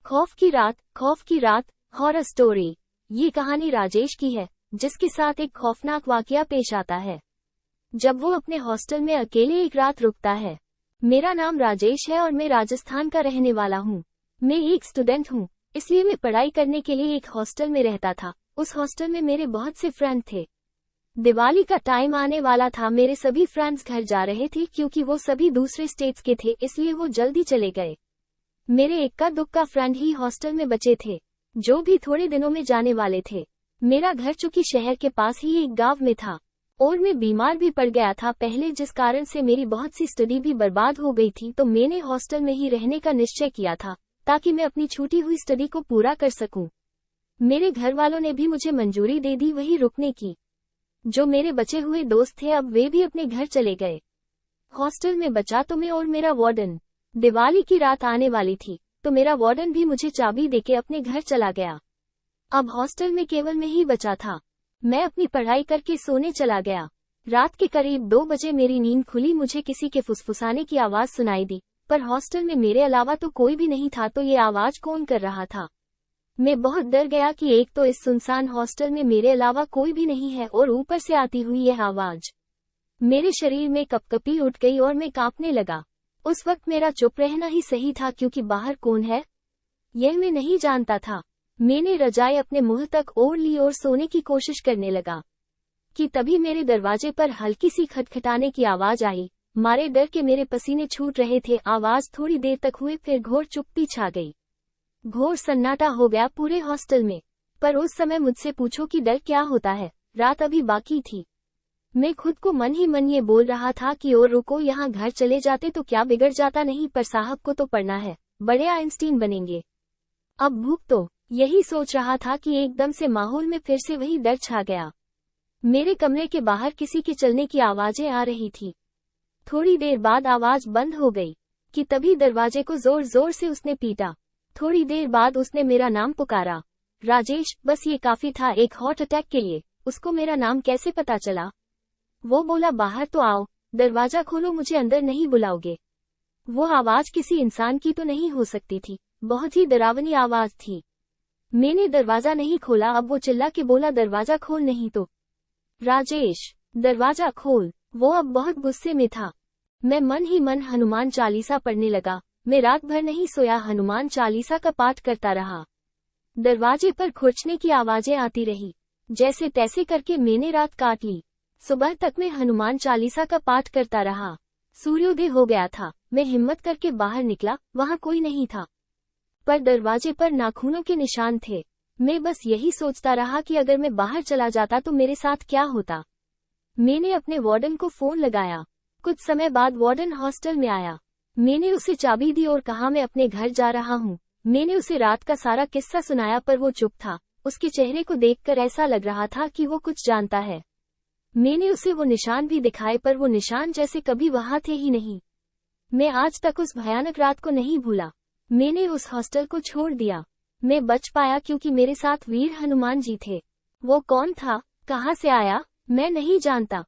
खौफ की रात, हॉरर स्टोरी। ये कहानी राजेश की है, जिसके साथ एक खौफनाक वाकया पेश आता है जब वो अपने हॉस्टल में अकेले एक रात रुकता है। मेरा नाम राजेश है और मैं राजस्थान का रहने वाला हूँ। मैं एक स्टूडेंट हूँ, इसलिए मैं पढ़ाई करने के लिए एक हॉस्टल में रहता था। उस हॉस्टल में मेरे बहुत से फ्रेंड थे। दिवाली का टाइम आने वाला था। मेरे सभी फ्रेंड्स घर जा रहे थे क्योंकि वो सभी दूसरे स्टेट्स के थे, इसलिए वो जल्दी चले गए। मेरे इक्का दुक्का फ्रेंड ही हॉस्टल में बचे थे, जो भी थोड़े दिनों में जाने वाले थे। मेरा घर चूंकि शहर के पास ही एक गांव में था और मैं बीमार भी पड़ गया था पहले, जिस कारण से मेरी बहुत सी स्टडी भी बर्बाद हो गई थी। तो मैंने हॉस्टल में ही रहने का निश्चय किया था ताकि मैं अपनी छूटी हुई स्टडी को पूरा कर सकूं। मेरे घर वालों ने भी मुझे मंजूरी दे दी वहीं रुकने की। जो मेरे बचे हुए दोस्त थे अब वे भी अपने घर चले गए। हॉस्टल में बचा तो मैं और मेरा वार्डन। दिवाली की रात आने वाली थी तो मेरा वार्डन भी मुझे चाबी देके अपने घर चला गया। अब हॉस्टल में केवल मैं ही बचा था। मैं अपनी पढ़ाई करके सोने चला गया। रात के करीब 2 बजे मेरी नींद खुली। मुझे किसी के फुसफुसाने की आवाज सुनाई दी, पर हॉस्टल में मेरे अलावा तो कोई भी नहीं था। तो ये आवाज कौन कर रहा था? मैं बहुत डर गया कि एक तो इस सुनसान हॉस्टल में मेरे अलावा कोई भी नहीं है और ऊपर से आती हुई यह आवाज मेरे शरीर में कपकपी उठ गई और मैं कांपने लगा। उस वक्त मेरा चुप रहना ही सही था, क्योंकि बाहर कौन है यह मैं नहीं जानता था। मैंने रजाई अपने मुंह तक ओढ़ ली और सोने की कोशिश करने लगा कि तभी मेरे दरवाजे पर हल्की सी खटखटाने की आवाज आई। मारे डर के मेरे पसीने छूट रहे थे। आवाज थोड़ी देर तक हुई, फिर घोर चुप्पी छा गई। घोर सन्नाटा हो गया पूरे हॉस्टल में। पर उस समय मुझसे पूछो कि डर क्या होता है। रात अभी बाकी थी। मैं खुद को मन ही मन ये बोल रहा था कि और रुको, यहाँ घर चले जाते तो क्या बिगड़ जाता, नहीं पर साहब को तो पढ़ना है, बड़े आइंस्टीन बनेंगे। अब भूख तो यही सोच रहा था कि एकदम से माहौल में फिर से वही डर छा गया। मेरे कमरे के बाहर किसी के चलने की आवाजें आ रही थी। थोड़ी देर बाद आवाज बंद हो गई कि तभी दरवाजे को जोर जोर से उसने पीटा। थोड़ी देर बाद उसने मेरा नाम पुकारा, राजेश। बस ये काफी था एक हार्ट अटैक के लिए। उसको मेरा नाम कैसे पता चला? वो बोला, बाहर तो आओ, दरवाजा खोलो, मुझे अंदर नहीं बुलाओगे। वो आवाज किसी इंसान की तो नहीं हो सकती थी, बहुत ही डरावनी आवाज थी। मैंने दरवाजा नहीं खोला। अब वो चिल्ला के बोला, दरवाजा खोल, नहीं तो राजेश दरवाजा खोल। वो अब बहुत गुस्से में था। मैं मन ही मन हनुमान चालीसा पढ़ने लगा। मैं रात भर नहीं सोया, हनुमान चालीसा का पाठ करता रहा। दरवाजे पर खुरचने की आवाजें आती रही। जैसे तैसे करके मैंने रात काट ली। सुबह तक मैं हनुमान चालीसा का पाठ करता रहा। सूर्योदय हो गया था। मैं हिम्मत करके बाहर निकला, वहां कोई नहीं था, पर दरवाजे पर नाखूनों के निशान थे। मैं बस यही सोचता रहा कि अगर मैं बाहर चला जाता तो मेरे साथ क्या होता। मैंने अपने वार्डन को फोन लगाया। कुछ समय बाद वार्डन हॉस्टल में आया। मैंने उसे चाबी दी और कहा, मैं अपने घर जा रहा हूँ। मैंने उसे रात का सारा किस्सा सुनाया, पर वो चुप था। उसके चेहरे को देखकर ऐसा लग रहा था कि वो कुछ जानता है। मैंने उसे वो निशान भी दिखाए, पर वो निशान जैसे कभी वहां थे ही नहीं। मैं आज तक उस भयानक रात को नहीं भूला। मैंने उस हॉस्टल को छोड़ दिया। मैं बच पाया क्योंकि मेरे साथ वीर हनुमान जी थे। वो कौन था, कहाँ से आया, मैं नहीं जानता।